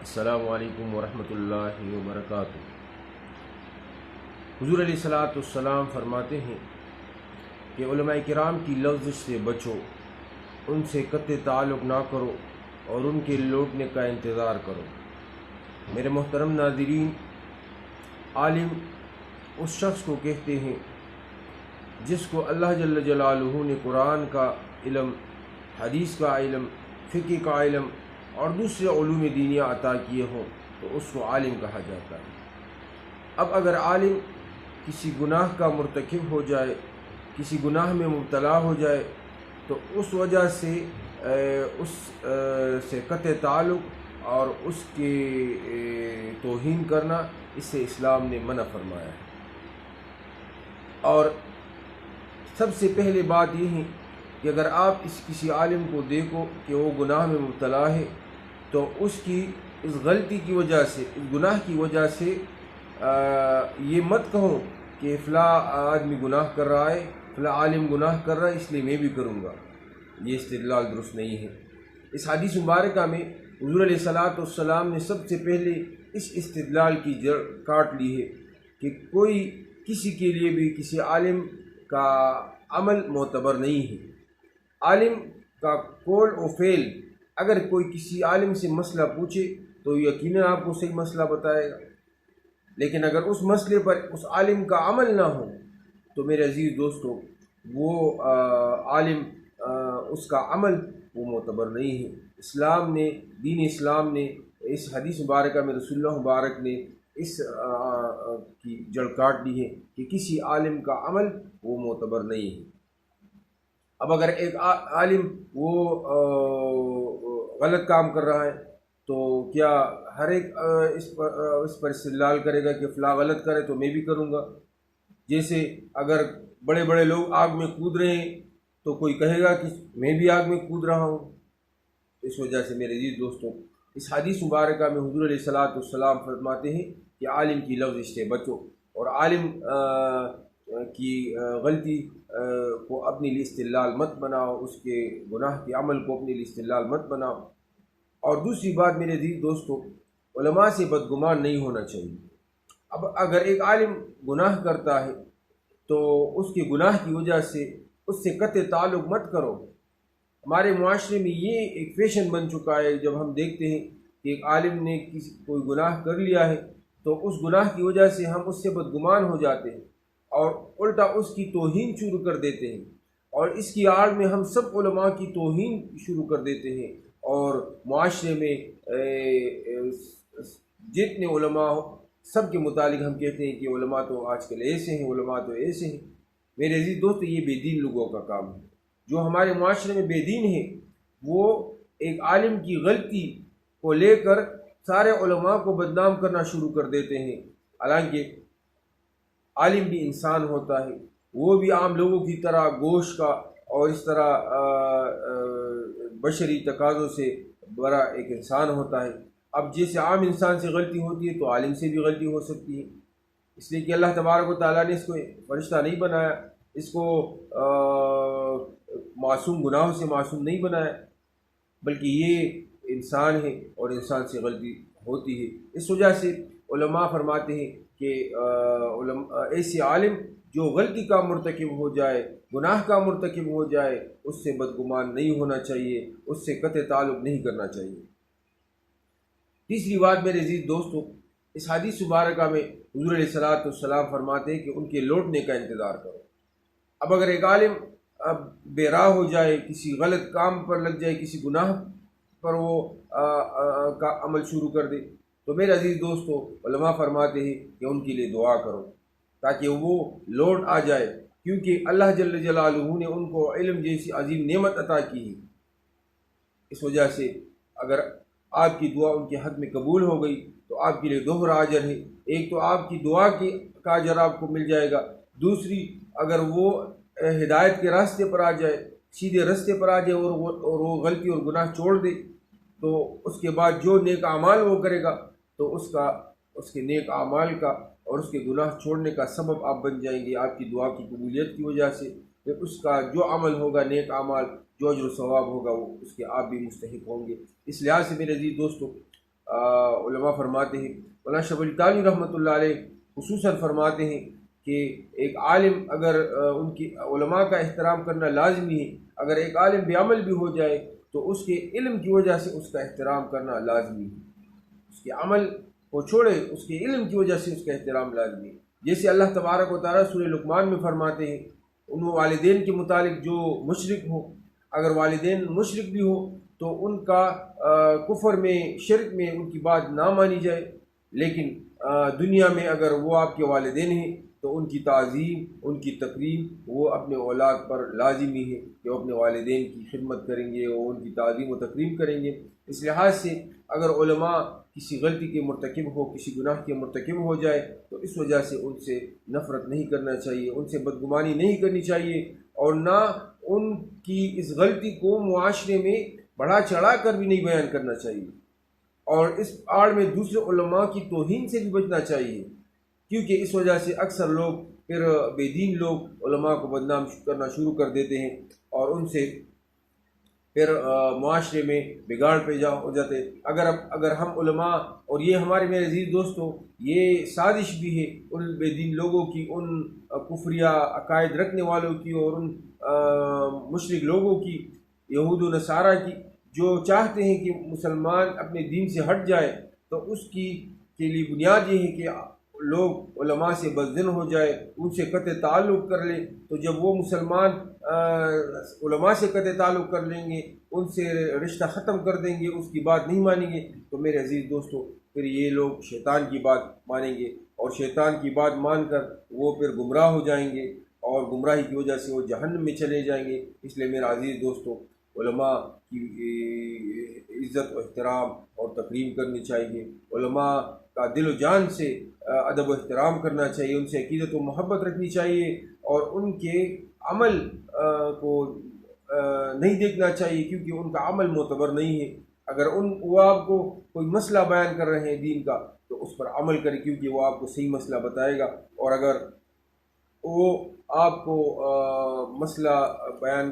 السلام علیکم ورحمۃ اللہ وبرکاتہ۔ حضور علیہ الصلاۃ والسلام فرماتے ہیں کہ علماء کرام کی لفظ سے بچو، ان سے قطع تعلق نہ کرو اور ان کے لوٹنے کا انتظار کرو۔ میرے محترم ناظرین، عالم اس شخص کو کہتے ہیں جس کو اللہ جل جلالہ نے قرآن کا علم، حدیث کا علم، فقہ کا علم اور دوسرے علوم دینیہ عطا کیے ہوں تو اس کو عالم کہا جاتا ہے۔ اب اگر عالم کسی گناہ کا مرتکب ہو جائے، کسی گناہ میں مبتلا ہو جائے تو اس وجہ سے اس سے قطع تعلق اور اس کے توہین کرنا، اس سے اسلام نے منع فرمایا ہے۔ اور سب سے پہلے بات یہ ہے کہ اگر آپ کسی عالم کو دیکھو کہ وہ گناہ میں مبتلا ہے تو اس کی اس غلطی کی وجہ سے، اس گناہ کی وجہ سے یہ مت کہو کہ فلاں آدمی گناہ کر رہا ہے، فلاں عالم گناہ کر رہا ہے اس لیے میں بھی کروں گا۔ یہ استدلال درست نہیں ہے۔ اس حدیث مبارکہ میں حضور علیہ الصلاۃ والسلام نے سب سے پہلے اس استدلال کی جڑ کاٹ لی ہے کہ کوئی کسی کے لیے بھی کسی عالم کا عمل معتبر نہیں ہے۔ عالم کا قول و فعل، اگر کوئی کسی عالم سے مسئلہ پوچھے تو یقیناً آپ کو صحیح مسئلہ بتائے گا، لیکن اگر اس مسئلے پر اس عالم کا عمل نہ ہو تو میرے عزیز دوستو وہ عالم اس کا عمل وہ معتبر نہیں ہے۔ اسلام نے، دین اسلام نے اس حدیث مبارکہ میں رسول اللہ مبارک نے اس کی جڑ کاٹ دی ہے کہ کسی عالم کا عمل وہ معتبر نہیں ہے۔ اب اگر ایک عالم وہ غلط کام کر رہا ہے تو کیا ہر ایک اس پر استدلال کرے گا کہ فلاں غلط کرے تو میں بھی کروں گا؟ جیسے اگر بڑے بڑے لوگ آگ میں کود رہے ہیں تو کوئی کہے گا کہ میں بھی آگ میں کود رہا ہوں۔ اس وجہ سے میرے عزیز دوستوں، اس حدیث مبارکہ میں حضور علیہ الصلاۃ والسلام فرماتے ہیں کہ عالم کی لفظ سے بچو اور عالم کی غلطی کو اپنے لیے استدلال مت بناؤ، اس کے گناہ کے عمل کو اپنے لیے استدلال مت بناؤ۔ اور دوسری بات میرے عزیز دوستو، علماء سے بدگمان نہیں ہونا چاہیے۔ اب اگر ایک عالم گناہ کرتا ہے تو اس کے گناہ کی وجہ سے اس سے قطع تعلق مت کرو۔ ہمارے معاشرے میں یہ ایک فیشن بن چکا ہے، جب ہم دیکھتے ہیں کہ ایک عالم نے کوئی گناہ کر لیا ہے تو اس گناہ کی وجہ سے ہم اس سے بدگمان ہو جاتے ہیں اور الٹا اس کی توہین شروع کر دیتے ہیں، اور اس کی آڑ میں ہم سب علماء کی توہین شروع کر دیتے ہیں، اور معاشرے میں جتنے علماء ہو سب کے متعلق ہم کہتے ہیں کہ علماء تو آج کل ایسے ہیں، علماء تو ایسے ہیں۔ میرے عزیز دوست، یہ بے دین لوگوں کا کام ہے۔ جو ہمارے معاشرے میں بے دین ہے وہ ایک عالم کی غلطی کو لے کر سارے علماء کو بدنام کرنا شروع کر دیتے ہیں، حالانکہ عالم بھی انسان ہوتا ہے، وہ بھی عام لوگوں کی طرح گوشت کا اور اس طرح بشری تقاضوں سے بڑا ایک انسان ہوتا ہے۔ اب جیسے عام انسان سے غلطی ہوتی ہے تو عالم سے بھی غلطی ہو سکتی ہے، اس لیے کہ اللہ تبارک و تعالیٰ نے اس کو فرشتہ نہیں بنایا، اس کو معصوم، گناہوں سے معصوم نہیں بنایا، بلکہ یہ انسان ہے اور انسان سے غلطی ہوتی ہے۔ اس وجہ سے علماء فرماتے ہیں کہ ایسے عالم جو غلطی کا مرتکب ہو جائے، گناہ کا مرتکب ہو جائے، اس سے بدگمان نہیں ہونا چاہیے، اس سے قطع تعلق نہیں کرنا چاہیے۔ تیسری بات میرے عزیز دوستو، اس حدیث مبارکہ میں حضور علیہ الصلاۃ والسلام فرماتے ہیں کہ ان کے لوٹنے کا انتظار کرو۔ اب اگر ایک عالم بے راہ ہو جائے، کسی غلط کام پر لگ جائے، کسی گناہ پر وہ کا عمل شروع کر دے تو میرے عزیز دوستو، علماء فرماتے ہیں کہ ان کے لیے دعا کرو تاکہ وہ لوٹ آ جائے، کیونکہ اللہ جل جلالہ نے ان کو علم جیسی عظیم نعمت عطا کی ہے۔ اس وجہ سے اگر آپ کی دعا ان کے حق میں قبول ہو گئی تو آپ کے لیے دوہرا اجر ہے۔ ایک تو آپ کی دعا کا اجر آپ کو مل جائے گا، دوسری اگر وہ ہدایت کے راستے پر آ جائے، سیدھے راستے پر آ جائے اور وہ غلطی اور گناہ چھوڑ دے تو اس کے بعد جو نیک اعمال وہ کرے گا تو اس کے نیک اعمال کا اور اس کے گناہ چھوڑنے کا سبب آپ بن جائیں گے آپ کی دعا کی قبولیت کی وجہ سے۔ پھر اس کا جو عمل ہوگا، نیک اعمال، جو اجر و ثواب ہوگا، وہ اس کے آپ بھی مستحق ہوں گے۔ اس لحاظ سے میرے عزیز دوستو، علماء فرماتے ہیں، مولانا اشرف علی تھانوی رحمۃ اللہ علیہ خصوصاً فرماتے ہیں کہ ایک عالم اگر ان کی علماء کا احترام کرنا لازمی ہے، اگر ایک عالم بے عمل بھی ہو جائے تو اس کے علم کی وجہ سے اس کا احترام کرنا لازمی ہے، اس کے عمل کو چھوڑے اس کے علم کی وجہ سے اس کا احترام لازمی ہے۔ جیسے اللہ تبارک و تعالیٰ سورہ لقمان میں فرماتے ہیں ان والدین کے متعلق جو مشرک ہو، اگر والدین مشرک بھی ہو تو ان کا کفر میں، شرک میں ان کی بات نہ مانی جائے، لیکن دنیا میں اگر وہ آپ کے والدین ہیں تو ان کی تعظیم، ان کی تکریم وہ اپنے اولاد پر لازمی ہے کہ وہ اپنے والدین کی خدمت کریں گے اور ان کی تعظیم و تکریم کریں گے۔ اس لحاظ سے اگر علماء کسی غلطی کے مرتکب ہو، کسی گناہ کے مرتکب ہو جائے تو اس وجہ سے ان سے نفرت نہیں کرنا چاہیے، ان سے بدگمانی نہیں کرنی چاہیے، اور نہ ان کی اس غلطی کو معاشرے میں بڑھا چڑھا کر بھی نہیں بیان کرنا چاہیے، اور اس آڑ میں دوسرے علماء کی توہین سے بھی بچنا چاہیے، کیونکہ اس وجہ سے اکثر لوگ پھر بے دین لوگ علماء کو بدنام کرنا شروع کر دیتے ہیں اور ان سے پھر معاشرے میں بگاڑ پیدا ہو جاتے۔ اگر ہم علماء، اور یہ ہمارے میرے عزیز دوستوں یہ سازش بھی ہے ان بے دین لوگوں کی، ان کفریہ عقائد رکھنے والوں کی اور ان مشرک لوگوں کی، یہود و نصارہ کی، جو چاہتے ہیں کہ مسلمان اپنے دین سے ہٹ جائے، تو اس کے لیے بنیاد یہ ہے کہ لوگ علماء سے بدظن ہو جائے، ان سے قطع تعلق کر لیں۔ تو جب وہ مسلمان علماء سے قطع تعلق کر لیں گے، ان سے رشتہ ختم کر دیں گے، اس کی بات نہیں مانیں گے، تو میرے عزیز دوستو پھر یہ لوگ شیطان کی بات مانیں گے، اور شیطان کی بات مان کر وہ پھر گمراہ ہو جائیں گے، اور گمراہی کی وجہ سے وہ جہنم میں چلے جائیں گے۔ اس لیے میرا عزیز دوستو علماء کی عزت و احترام اور تکریم کرنی چاہیے، علماء کا دل و جان سے ادب و احترام کرنا چاہیے، ان سے عقیدت و محبت رکھنی چاہیے، اور ان کے عمل کو نہیں دیکھنا چاہیے، کیونکہ ان کا عمل معتبر نہیں ہے۔ اگر وہ آپ کو کوئی مسئلہ بیان کر رہے ہیں دین کا تو اس پر عمل کریں، کیونکہ وہ آپ کو صحیح مسئلہ بتائے گا، اور اگر وہ آپ کو مسئلہ بیان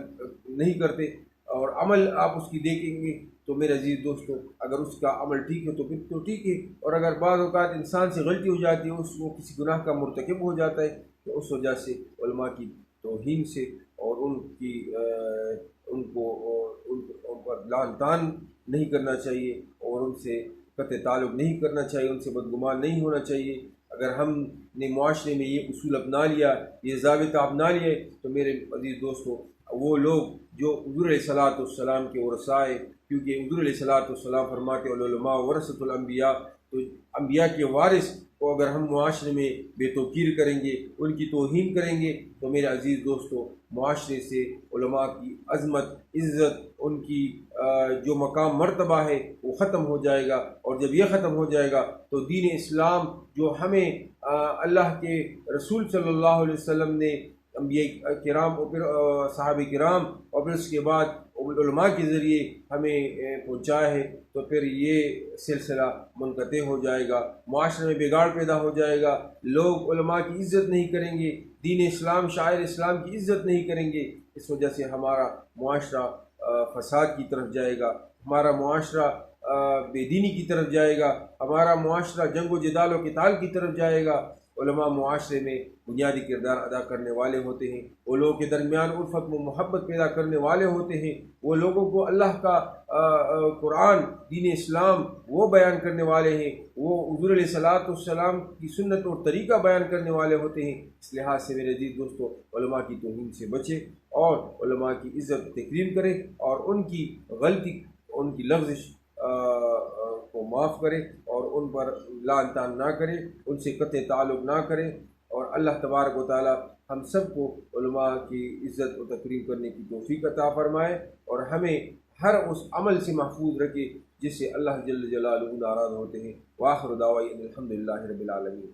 نہیں کرتے اور عمل آپ اس کی دیکھیں گے تو میرے عزیز دوستو اگر اس کا عمل ٹھیک ہے تو پھر تو ٹھیک ہے، اور اگر بعض اوقات انسان سے غلطی ہو جاتی ہے، اس کو کسی گناہ کا مرتکب ہو جاتا ہے، تو اس وجہ سے علماء کی توہین سے اور ان پر لعن طعن نہیں کرنا چاہیے، اور ان سے قطع تعلق نہیں کرنا چاہیے، ان سے بدگمان نہیں ہونا چاہیے۔ اگر ہم نے معاشرے میں یہ اصول اپنا لیا، یہ ضابطہ اپنا لیے، تو میرے عزیز دوستو وہ لوگ جو حضور علیہ الصلوۃ والسلام کے ورثاء ہیں، کیونکہ حضور علیہ الصلوۃ والسلام فرماتے العلماء ورثۃ الانبیاء، تو انبیاء کے وارث کو اگر ہم معاشرے میں بے توقیر کریں گے، ان کی توہین کریں گے، تو میرے عزیز دوستو معاشرے سے علماء کی عظمت، عزت، ان کی جو مقام مرتبہ ہے وہ ختم ہو جائے گا، اور جب یہ ختم ہو جائے گا تو دین اسلام جو ہمیں اللہ کے رسول صلی اللہ علیہ وسلم نے انبیاء کرام اور پھر صحابہ کرام اور پھر اس کے بعد علماء کے ذریعے ہمیں پہنچایا ہے، تو پھر یہ سلسلہ منقطع ہو جائے گا، معاشرے میں بگاڑ پیدا ہو جائے گا، لوگ علماء کی عزت نہیں کریں گے، دین اسلام، شاعر اسلام کی عزت نہیں کریں گے۔ اس وجہ سے ہمارا معاشرہ فساد کی طرف جائے گا، ہمارا معاشرہ بے دینی کی طرف جائے گا، ہمارا معاشرہ جنگ و جدال و قتال کی طرف جائے گا۔ علماء معاشرے میں بنیادی کردار ادا کرنے والے ہوتے ہیں، وہ لوگوں کے درمیان الفت و محبت پیدا کرنے والے ہوتے ہیں، وہ لوگوں کو اللہ کا قرآن، دین اسلام وہ بیان کرنے والے ہیں، وہ حضور علیہ الصلوۃ والسلام کی سنت اور طریقہ بیان کرنے والے ہوتے ہیں۔ اس لحاظ سے میرے عزیز دوستو علماء کی توہین سے بچیں، اور علماء کی عزت تکریم کریں، اور ان کی غلطی، ان کی لغزش کو معاف کرے، اور ان پر لعن طعن نہ کرے، ان سے قطع تعلق نہ کرے، اور اللہ تبارک و تعالی ہم سب کو علماء کی عزت و تکریم کرنے کی توفیق عطا فرمائے، اور ہمیں ہر اس عمل سے محفوظ رکھے جس سے اللہ جل جلالہ ناراض ہوتے ہیں۔ وآخر دعوانا الحمدللہ رب العالمین۔